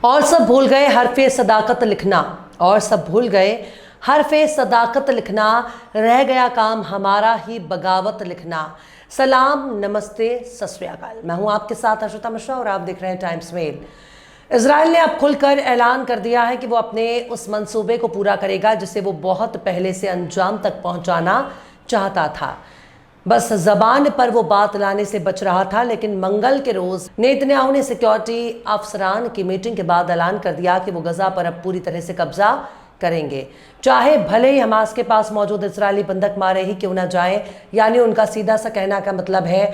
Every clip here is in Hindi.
और सब भूल गए हरफे सदाकत लिखना, और सब भूल गए हरफे सदाकत लिखना, रह गया काम हमारा ही बगावत लिखना। सलाम, नमस्ते, सत श्री अकाल। मैं हूं आपके साथ अश्विता मिश्रा और आप देख रहे हैं टाइम्स मेल। इजराइल ने अब खुलकर ऐलान कर दिया है कि वो अपने उस मंसूबे को पूरा करेगा जिसे वो बहुत पहले से अंजाम तक पहुंचाना चाहता था। बस जबान पर वो बात लाने से बच रहा था, लेकिन मंगल के रोज नेतन्याहू ने सिक्योरिटी अफसरान की मीटिंग के बाद ऐलान कर दिया कि वो गजा पर अब पूरी तरह से कब्जा करेंगे, चाहे भले ही हमास के पास मौजूद इजरायली बंधक मारे ही क्यों ना जाए। यानी उनका सीधा सा कहना का मतलब है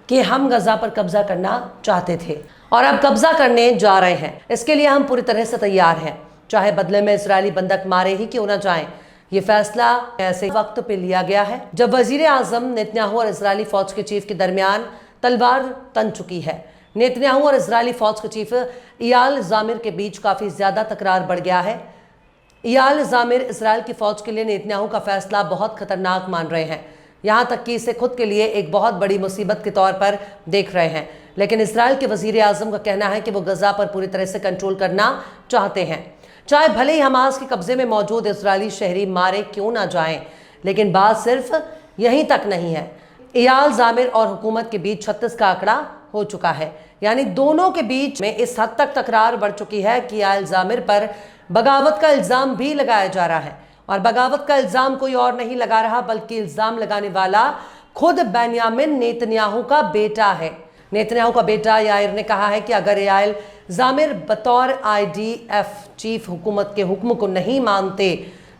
कि हम गजा पर कब्जा करना चाहते थे और अब कब्जा करने जा रहे हैं। इसके लिए हम पूरी तरह से तैयार हैं, चाहे बदले में इजरायली बंधक मारे ही क्यों ना जाएं। ये फैसला ऐसे वक्त पे लिया गया है जब वजीर आजम नेतन्याहू और इजरायली फौज के चीफ के दरमियान तलवार तन चुकी है। नेतन्याहू और इजरायली फौज के चीफ इयाल जामिर के बीच काफी ज्यादा तकरार बढ़ गया है। इयाल जामिर इजराइल की फौज के लिए नेतन्याहू का फैसला बहुत खतरनाक मान रहे हैं, यहाँ तक कि इसे खुद के लिए एक बहुत बड़ी मुसीबत के तौर पर देख रहे हैं। लेकिन इजराइल के वजीर आजम का कहना है कि वो गजा पर पूरी तरह से कंट्रोल करना चाहते हैं, चाहे भले ही हमास के कब्जे में मौजूद इजरायली शहरी मारे क्यों ना जाएं। लेकिन बात सिर्फ यहीं तक नहीं है। इयाल जामिर और हुकूमत के बीच 36 का आंकड़ा हो चुका है, यानी दोनों के बीच में इस हद तक तकरार बढ़ चुकी है कि इयाल जामिर पर बगावत का इल्जाम भी लगाया जा रहा है। और बगावत का इल्जाम कोई और नहीं लगा रहा, बल्कि इल्जाम लगाने वाला खुद बेन्यामिन नेतन्याहू का बेटा है। नेतन्याहू का बेटा याइर ने कहा है कि अगर इयाल जामिर बतौर IDF चीफ हुकूमत के हुक्म को नहीं मानते,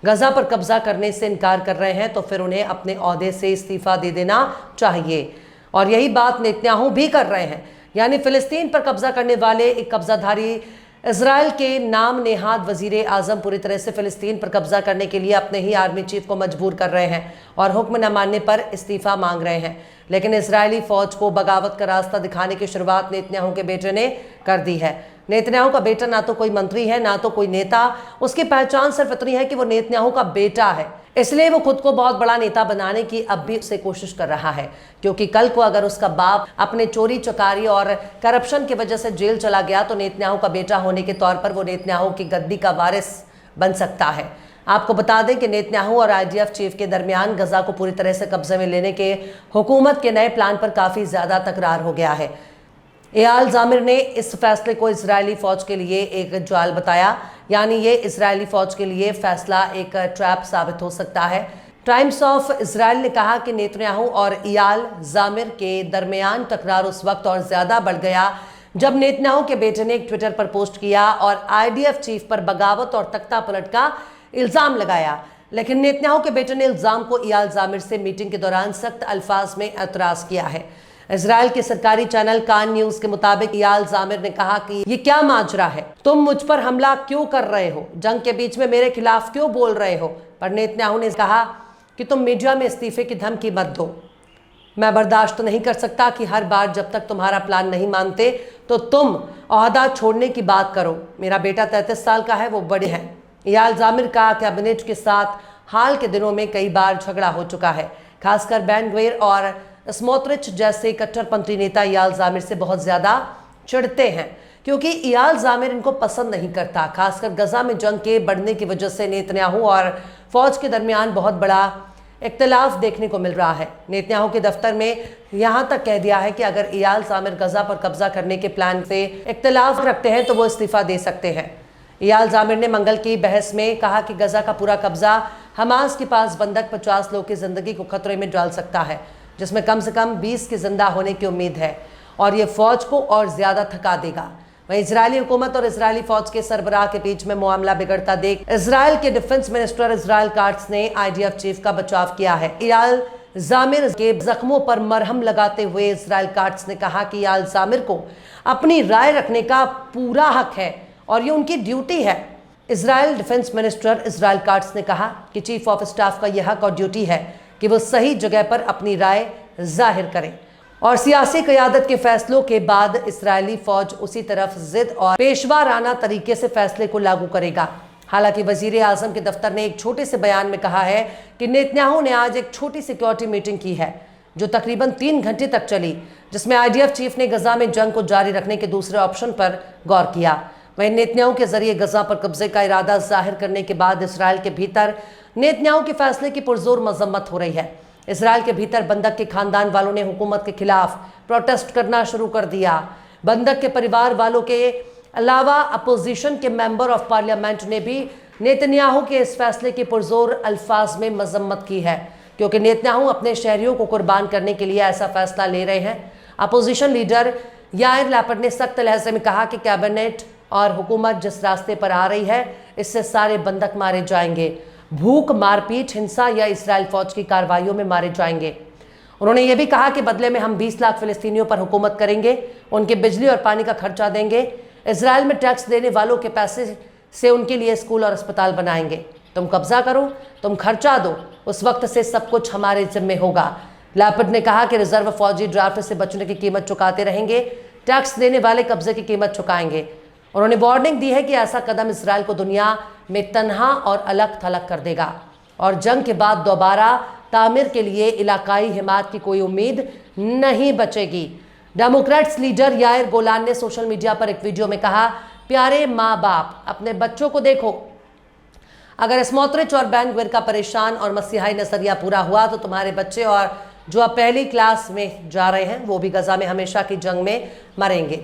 गजा पर कब्जा करने से इनकार कर रहे हैं, तो फिर उन्हें अपने ओहदे से इस्तीफा दे देना चाहिए। और यही बात नेतन्याहू भी कर रहे हैं, यानी फिलिस्तीन पर कब्जा करने वाले एक कब्जाधारी इजराइल के नाम नेहाद वजीर आजम पूरी तरह से फिलिस्तीन पर कब्जा करने के लिए अपने ही आर्मी चीफ को मजबूर कर रहे हैं और हुक्म न मानने पर इस्तीफा मांग रहे हैं। लेकिन इजरायली फौज को बगावत का रास्ता दिखाने की शुरुआत नेतन्याहू के बेटे ने कर दी है। नेतन्याहू का बेटा ना तो कोई मंत्री है ना तो कोई नेता, उसकी पहचान सिर्फ इतनी है कि वो नेतन्याहू का बेटा है, इसलिए वो खुद को बहुत बड़ा नेता बनाने की अब भी उससे कोशिश कर रहा है। क्योंकि कल को अगर उसका बाप अपने चोरी चकारी और करप्शन की वजह से जेल चला गया तो नेतन्याहू का बेटा होने के तौर पर वो नेतन्याहू की गद्दी का वारिस बन सकता है। आपको बता दें कि नेतन्याहू और IDF चीफ के दरमियान गजा को पूरी तरह से कब्जे में लेने के हुकूमत के नए प्लान पर काफ़ी ज़्यादा तकरार हो गया है। इयाल जामिर ने इस फैसले को इजरायली फौज के लिए एक जाल बताया, यानी ये इजरायली फौज के लिए फैसला एक ट्रैप साबित हो सकता है। टाइम्स ऑफ इजराइल ने कहा कि नेतन्याहू और इयाल जामिर के दरमियान टकरार उस वक्त और ज़्यादा बढ़ गया जब नेतन्याहू के बेटे ने एक ट्विटर पर पोस्ट किया और IDF चीफ पर बगावत और तख्ता पलट का इल्ज़ाम लगाया। लेकिन नेतन्याहू के बेटे ने इल्ज़ाम को इयाल जामिर से मीटिंग के दौरान सख्त अल्फाज में एतराज़ किया है। इजराइल के सरकारी चैनल कान न्यूज के मुताबिक इयाल जामिर ने कहा कि ये क्या माजरा है, तुम मुझ पर हमला क्यों कर रहे हो, जंग के बीच में मेरे खिलाफ क्यों बोल रहे हो। पर नेतन्याहू ने कहा कि तुम मीडिया में इस्तीफे की धमकी मत दो, मैं बर्दाश्त नहीं कर सकता कि हर बार जब तक तुम्हारा प्लान नहीं मानते तो तुम ओहदा छोड़ने की बात करो। मेरा बेटा 33 साल का है, वो बड़े हैं। इयाल जामिर का कैबिनेट के साथ हाल के दिनों में कई बार झगड़ा हो चुका है, खासकर बेन ग्वीर और स्मोत्रिच जैसे कट्टरपंथी नेता इयाल जामिर से बहुत ज़्यादा चिढ़ते हैं, क्योंकि इयाल जामिर इनको पसंद नहीं करता। खासकर गजा में जंग के बढ़ने की वजह से नेतन्याहू और फौज के दरमियान बहुत बड़ा इख्तिलाफ देखने को मिल रहा है। नेतन्याहू के दफ्तर में यहाँ तक कह दिया है कि अगर इयाल जामिर गजा पर कब्जा करने के प्लान से इख्तिलाफ रखते हैं तो वो इस्तीफा दे सकते हैं। इयाल जामिर ने मंगल की बहस में कहा कि गजा का पूरा कब्जा हमास के पास बंधक 50 लोगों की जिंदगी को खतरे में डाल सकता है, जिसमें कम से कम 20 के जिंदा होने की उम्मीद है, और ये फौज को और ज्यादा थका देगा। वहीं इजरायली हुकूमत और इजरायली फौज के सरबराह के बीच में मामला बिगड़ता देख इजराइल के डिफेंस मिनिस्टर इजराइल काट्स ने IDF चीफ का बचाव किया है। इयाल जामिर के जख्मों पर मरहम लगाते हुए इजराइल काट्स ने कहा कि इयाल जामिर को अपनी राय रखने का पूरा हक है और ये उनकी ड्यूटी है। Israel defence minister Israel cuts ने कहा कि चीफ ऑफ स्टाफ का यह हक और ड्यूटी है कि वो सही जगह पर अपनी राय जाहिर करें, और सियासी क़यादत के फैसलों के बाद इस्राएली फौज उसी तरफ जिद और पेशवाराना तरीके से फैसले को लागू करेगा। हालांकि वजीर आजम के दफ्तर ने एक छोटे से बयान में कहा है कि नेतन्याहू ने आज एक छोटी सिक्योरिटी मीटिंग की है जो तकरीबन 3 घंटे तक चली, जिसमें IDF चीफ ने गजा में जंग को जारी रखने के दूसरे ऑप्शन पर गौर किया। वहीं नेतन्याहू के जरिए गजा पर कब्जे का इरादा जाहिर करने के बाद इसराइल के भीतर नेतन्याहू के फैसले की पुरजोर मजम्मत हो रही है। इसराइल के भीतर बंधक के खानदान वालों ने हुकूमत के खिलाफ प्रोटेस्ट करना शुरू कर दिया। बंधक के परिवार वालों के अलावा अपोजिशन के मेंबर ऑफ पार्लियामेंट ने भी नेतन्याहू के इस फैसले की पुरजोर अल्फाज में मजम्मत की है, क्योंकि नेतन्याहू अपने शहरियों को कुर्बान करने के लिए ऐसा फैसला ले रहे हैं। अपोजिशन लीडर याइर लैपिड ने सख्त लहजे में कहा कि कैबिनेट और हुकूमत जिस रास्ते पर आ रही है, इससे सारे बंधक मारे जाएंगे, भूख, मारपीट, हिंसा या इसराइल फौज की कार्रवाइयों में मारे जाएंगे। उन्होंने ये भी कहा कि बदले में हम 20 लाख फिलिस्तीनियों पर हुकूमत करेंगे, उनके बिजली और पानी का खर्चा देंगे, इसराइल में टैक्स देने वालों के पैसे से उनके लिए स्कूल और अस्पताल बनाएंगे। तुम कब्जा करो, तुम खर्चा दो, उस वक्त से सब कुछ हमारे जिम्मे होगा। लैपिड ने कहा कि रिजर्व फौजी ड्राफ्ट से बचने की कीमत चुकाते रहेंगे, टैक्स देने वाले कब्जे की कीमत चुकाएंगे। उन्होंने वार्निंग दी है कि ऐसा कदम इसराइल को दुनिया में तन्हा और अलग थलग कर देगा और जंग के बाद दोबारा तामीर के लिए इलाकाई हिमायत की कोई उम्मीद नहीं बचेगी। डेमोक्रेट्स लीडर याइर गोलान ने सोशल मीडिया पर एक वीडियो में कहा, प्यारे माँ बाप, अपने बच्चों को देखो। अगर स्मोत्रिच और बेन ग्विर का परेशान और मसीहाई नजरिया पूरा हुआ तो तुम्हारे बच्चे और जो अब पहली क्लास में जा रहे हैं वो भी गजा में हमेशा की जंग में मरेंगे।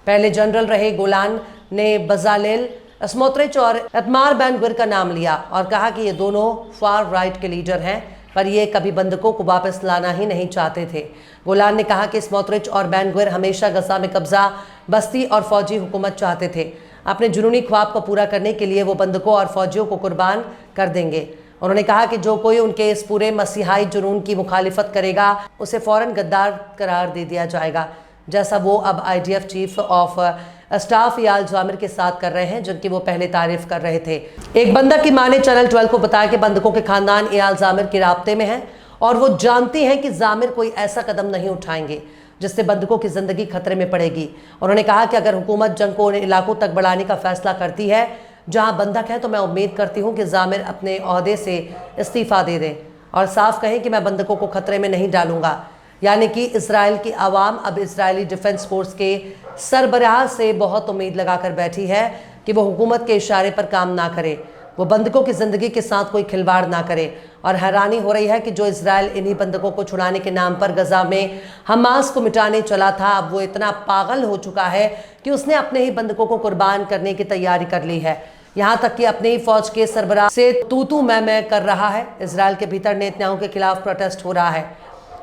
पहले जनरल रहे गोलान ने बजालेल स्मोत्रिच और इतमार बेन ग्विर का नाम लिया और कहा कि ये दोनों फार राइट के लीडर हैं, पर ये कभी बंधकों को वापस लाना ही नहीं चाहते थे। गोलान ने कहा कि स्मोत्रिच और बेन ग्विर हमेशा गजा में कब्जा, बस्ती और फौजी हुकूमत चाहते थे। अपने जुनूनी ख्वाब को पूरा करने के लिए वो बंधकों और फौजियों को कुर्बान कर देंगे। उन्होंने कहा कि जो कोई उनके इस पूरे मसीहाई जुनून की मुखालिफत करेगा उसे फौरन गद्दार करार दे दिया जाएगा, जैसा वो अब IDF chief of staff Eyal Zamir के साथ कर रहे हैं, जिनकी वो पहले तारीफ कर रहे थे। एक बंधक की मां ने चैनल 12 को बताया कि बंधकों के खानदान इयाल जामिर के राब्ते में हैं और वो जानती हैं कि जामिर कोई ऐसा कदम नहीं उठाएंगे जिससे बंधकों की जिंदगी खतरे में पड़ेगी। उन्होंने कहा कि अगर हुकूमत जंग को उन इलाकों तक बढ़ाने का फैसला करती है जहां बंधक है, तो मैं उम्मीद करती हूं कि जामिर अपने ओहदे से इस्तीफा दे दें और साफ कहें कि मैं बंधकों को खतरे में नहीं डालूंगा। यानी कि इसराइल की आवाम अब इजरायली डिफेंस फोर्स के सरबराह से बहुत उम्मीद लगाकर बैठी है कि वो हुकूमत के इशारे पर काम ना करे, वो बंधकों की ज़िंदगी के साथ कोई खिलवाड़ ना करे। और हैरानी हो रही है कि जो इसराइल इन्हीं बंधकों को छुड़ाने के नाम पर गजा में हमास को मिटाने चला था, अब वो इतना पागल हो चुका है कि उसने अपने ही बंधकों को कुर्बान करने की तैयारी कर ली है। यहाँ तक कि अपने ही फौज के सरबराह से तू मैं कर रहा है। इसराइल के भीतर नेतन्याहू के खिलाफ प्रोटेस्ट हो रहा है।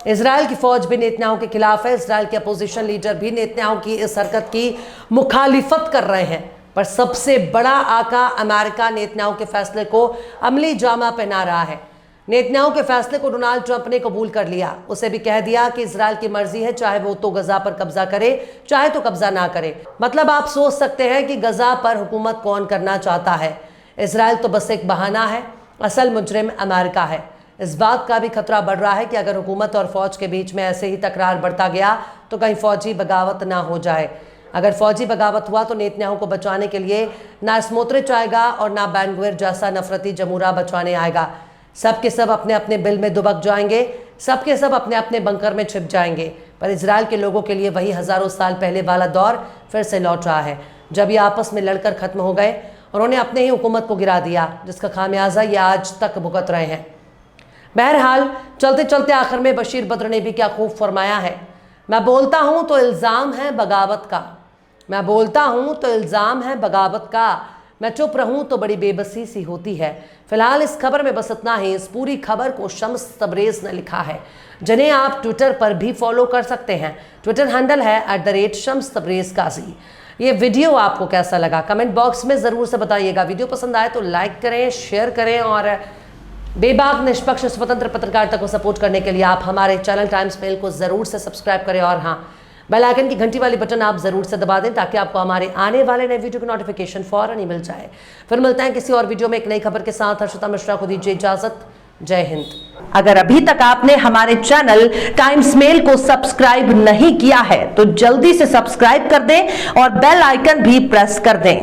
इसराइल की फौज भी नेतन्याहू के खिलाफ है। इसराइल के अपोजिशन लीडर भी नेतन्याहू की इस हरकत की मुखालिफत कर रहे हैं, पर सबसे बड़ा आका अमेरिका नेतन्याहू के फैसले को अमली जामा पहना रहा है। नेतन्याहू के फैसले को डोनाल्ड ट्रंप ने कबूल कर लिया। उसे भी कह दिया कि इसराइल की मर्जी है, चाहे वो तो गजा पर कब्जा करे, चाहे तो कब्जा ना करे। मतलब आप सोच सकते हैं कि गजा पर हुकूमत कौन करना चाहता है। इसराइल तो बस एक बहाना है, असल मुजरिम अमेरिका है। इस बात का भी खतरा बढ़ रहा है कि अगर हुकूमत और फौज के बीच में ऐसे ही तकरार बढ़ता गया तो कहीं फौजी बगावत ना हो जाए। अगर फौजी बगावत हुआ तो नेतन्याहू को बचाने के लिए ना स्मोत्रिच आएगा और ना बेन ग्विर जैसा नफरती जमूरा बचाने आएगा। सब के सब अपने अपने बिल में दुबक जाएंगे, सब के सब अपने अपने बंकर में छिप जाएंगे। पर इजराइल के लोगों के लिए वही हज़ारों साल पहले वाला दौर फिर से लौट रहा है, जब ये आपस में लड़कर ख़त्म हो गए। उन्होंने अपने ही हुकूमत को गिरा दिया, जिसका खामियाजा ये आज तक भुगत रहे हैं। बहरहाल चलते चलते आखिर में बशीर बद्र ने भी क्या खूब फरमाया है, मैं बोलता हूँ तो इल्ज़ाम है बगावत का, मैं बोलता हूँ तो इल्ज़ाम है बगावत का, मैं चुप रहूँ तो बड़ी बेबसी सी होती है। फिलहाल इस खबर में बस इतना ही। इस पूरी खबर को शम्स तबरेज़ ने लिखा है, जिन्हें आप ट्विटर पर भी फॉलो कर सकते हैं। ट्विटर हैंडल है @शम्स तबरेज़ काजी। ये वीडियो आपको कैसा लगा कमेंट बॉक्स में ज़रूर से बताइएगा। वीडियो पसंद आए तो लाइक करें, शेयर करें और बेबाक निष्पक्ष स्वतंत्र पत्रकारिता को सपोर्ट करने के लिए आप हमारे चैनल टाइम्स मेल को ज़रूर से सब्सक्राइब करें और हाँ, बेल आइकन की घंटी वाली बटन आप ज़रूर से दबा दें ताकि आपको हमारे आने वाले नए वीडियो की नोटिफिकेशन फौरन ही मिल जाए। फिर मिलते हैं किसी और वीडियो में एक नई खबर के साथ। हर्षिता मिश्रा को दीजिए इजाज़त। जय हिंद। अगर अभी तक आपने हमारे चैनल टाइम्स मेल को सब्सक्राइब नहीं किया है तो जल्दी से सब्सक्राइब कर दें और बेल आइकन भी प्रेस कर दें।